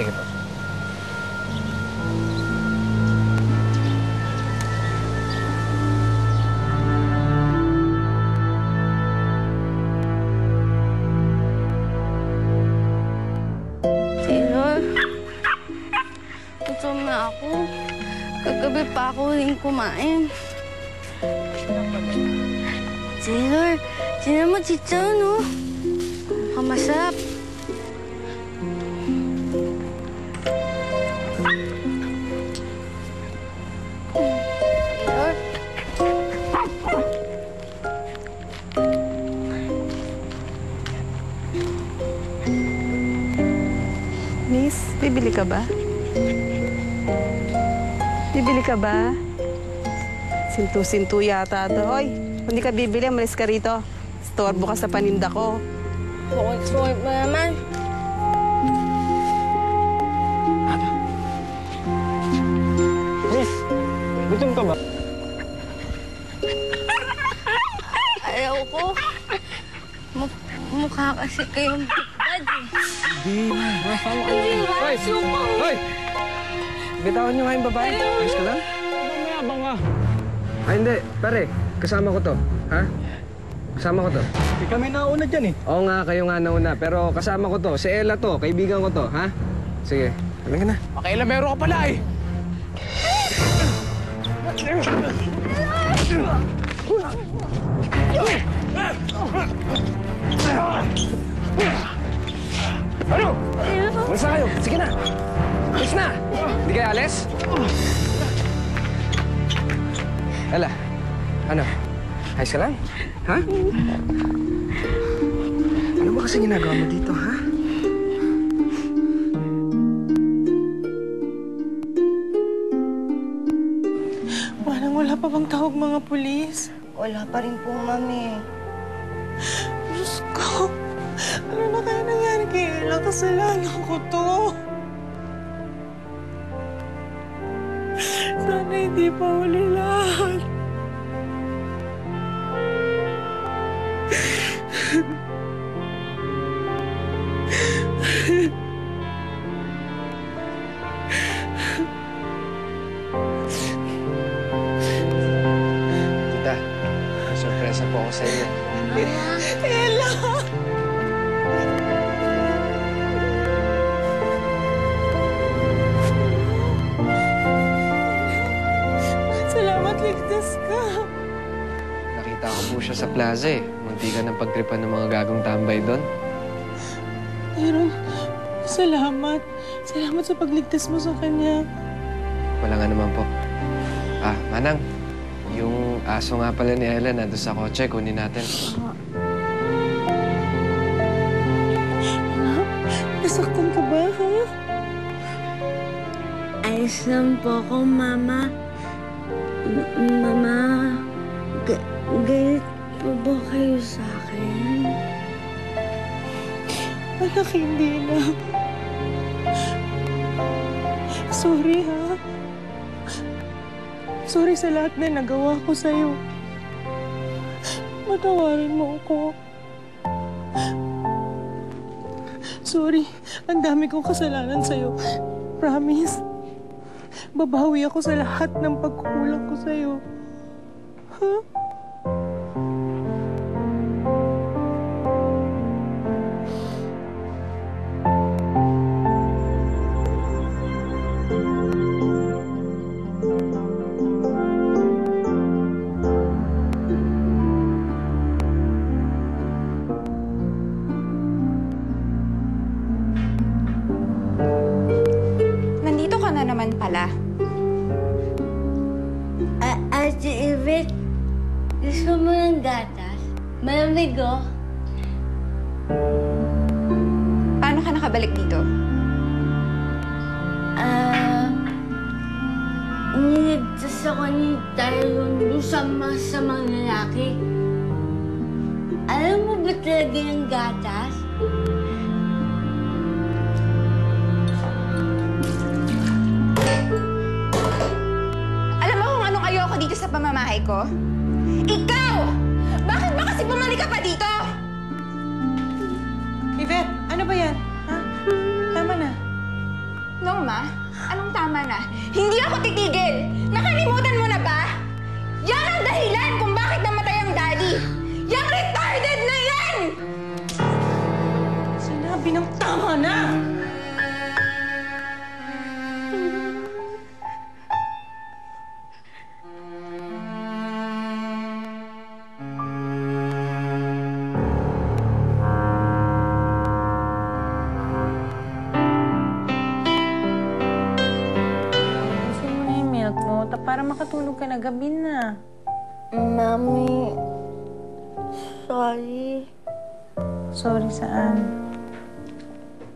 Sige po. Taylor, gutom na ako. Kagabi pa ako rin kumain. Taylor, tingnan mo chicharon, no? Mukhang masarap. Taylor? Miss, bibili ka ba? Bibili ka ba? Sintu-sintu yata ito. Hoy, kung di ka bibili, malis ka rito. Storbo ka sa paninda ko. Sungit mo naman. Miss, gutom ka ba? Ayaw ko. Mukha kasi kayong bigdad eh. Hindi, masama ka. Hindi ba? Hoy! Suko! Hoy! Bitawan niyo nga yung babae. Ayos ka lang? Mayabang ka. Ay, hindi. Pare, kasama ko to. Ha? Kasama ko to. Hindi kami nauna dyan eh. Oo nga, kayo nga nauna. Pero kasama ko to. Si Ella to. Kaibigan ko to. Ha? Sige. Halika na. Pakailamero ka pala eh. Ano? Masa kayo? Sige na. Alis na. Hindi kayo alis? Ella, ano? Ayos ka lang? Ha? Ano ba kasi ginagawa mo dito, ha? Manang wala pa bang tawag mga pulis? Wala pa rin po, mami. Diyos ko, ano na kaya nangyari kay Ella? Kasalanan ko to. Sana hindi pa huli lahat. Tita, may sorpresa po ako sa inyo. Ella! Salamat, ligtas ka. Nakita ko po siya sa plaza eh. Munti ka ng pagtripan ng mga gagong tambay doon. Aaron, salamat. Salamat sa pagligtas mo sa kanya. Wala nga naman po. Ah, Manang. Yung aso nga pala ni Ella nandun sa kotse. Kunin natin. Anak, nasaktan ka ba, ha? Ayos lang po ako, Mama. Mama, galit po ba kayo sa akin? Anak, hindi na. Sorry, ha? Sorry sa lahat na nagawa ko sa'yo. Patawarin mo ako. Sorry, ang dami kong kasalanan sa'yo. Promise. Babawi ako sa lahat ng pagkukulang ko sa'yo. Ha? Nandito ka na naman pala. Ate Yvette, gusto mo ng gatas? Malamig, oh. Paano ka nakabalik dito? Niligtas ako ni Tyrone doon sa masamang lalaki. Alam mo ba talaga yung gatas? Alam mo kung anong ayoko dito sa pamamahay ko? Ikaw! Bakit ba kasi bumalik ka pa dito? Yvette, ano ba yan? Ha? Tama na. Ma? Anong tama na? Hindi ako titigil! Nakalimutan mo na ba? Yan ang dahilan kung bakit namatay ang daddy! Yang retarded na yan! Sinabi ng tama na! Gusto mo na yung milk mo, para makatulog ka na, gabi na. Mami, sorry. Sorry, saan?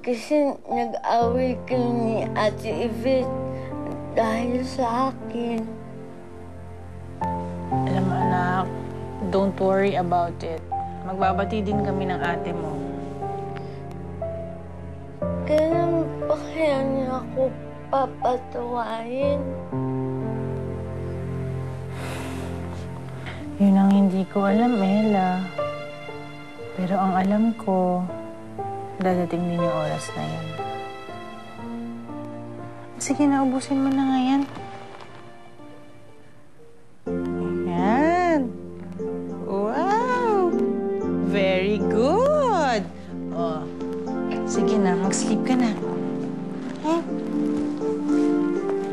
Kasi nag-away kayo ni Ate Yvette dahil sa akin. Alam mo, anak, don't worry about it. Magbabati din kami ng ate mo. Kailan pa kaya niya ako papatawain? Yun ang hindi ko alam, Ella. Pero ang alam ko, dadating din yung oras na yan. Sige na, ubusin mo na nga yan. Ayan. Wow! Very good! Oh, sige na, mag-sleep ka na. Eh?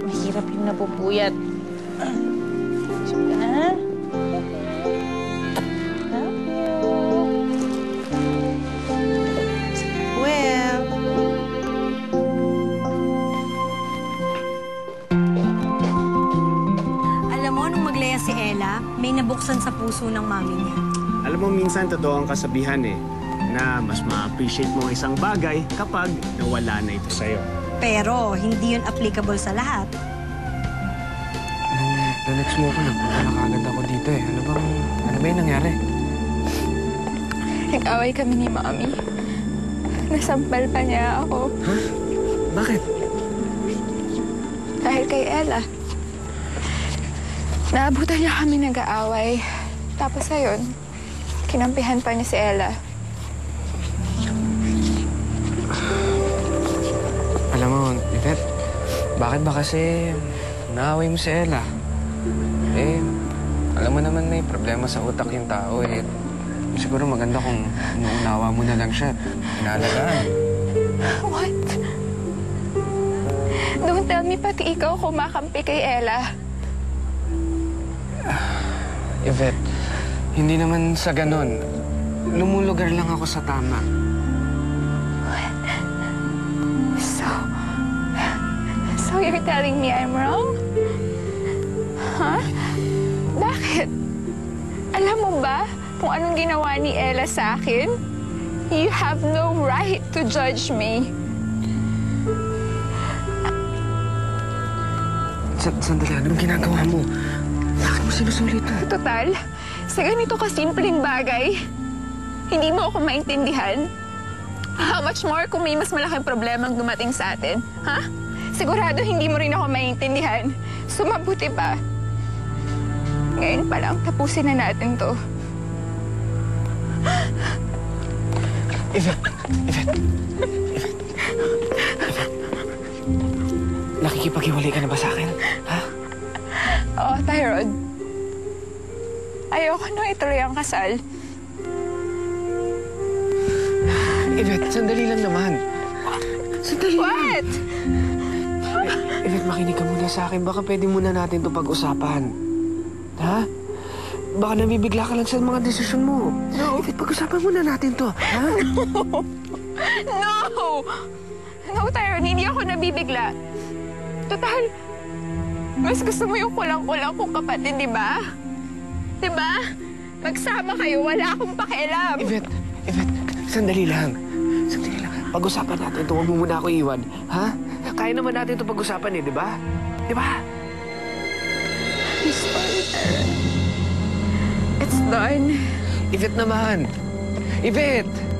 Mahirap yung napupuyat. Sleep ka na, ha? Alam mo, nung maglaya si Ella, may nabuksan sa puso ng mami niya. Alam mo, minsan totoo ang kasabihan na mas ma-appreciate mo ang isang bagay kapag nawala na ito sa'yo. Pero hindi yun applicable sa lahat. Nung next mo ako, nagpunta na kagad ako dito eh. Ano ba yung nangyari? Nag-away kami ni Mami. Nasampal pa niya ako. Ha? Bakit? Dahil kay Ella. Naabutan niya kami nag-aaway. Tapos ayun, kinampihan pa niya si Ella. Alam mo, Yvette, bakit ba kasi naaway mo si Ella? Eh, alam mo naman may problema sa utak yung tao eh. Siguro maganda kung inuunawa mo na lang siya. Inaalagaan. What? Don't tell me pati ikaw kumakampi kay Ella. Yvette, hindi naman sa ganon. Lumulugar lang ako sa tama. So you're telling me I'm wrong? Huh? Bakit? Alam mo ba kung anong ginawa ni Ella sa akin? You have no right to judge me. Sandali, anong ginagawa mo? Bakit mo sinusuli ito? Total, sa ganito kasimpleng bagay, hindi mo ako maintindihan. How much more kung may mas malaking problemang dumating sa atin? Ha? Sigurado hindi mo rin ako maintindihan. So mabuti pa. Ngayon pa lang, tapusin na natin to. Yvette! Nakikipag-iwalay ka na ba sa akin? Ha? Oo, Tyrod. Ayoko na ituloy ang kasal. Yvette, sandali lang naman. Sandali lang. What? Yvette, makinig ka muna sa akin. Baka pwede muna natin ito pag-usapan. Ha? Baka nabibigla ka lang sa mga desisyon mo. No. Yvette, pag-usapan muna natin to. Ha? No! No, Tyrod. Hindi ako nabibigla. Total, mas gusto mo yung kulang-kulang kong kapatid, di ba? Di ba? Magsama kayo, wala akong pakialam. Yvette, sandali lang. Sandali lang. Pag-usapan natin ito. Huwag mo muna ako iwan. Ha? Kaya naman natin ito pag-usapan di ba? Di ba? I'm sorry, Tyrod. It's done. Yvette naman. Yvette!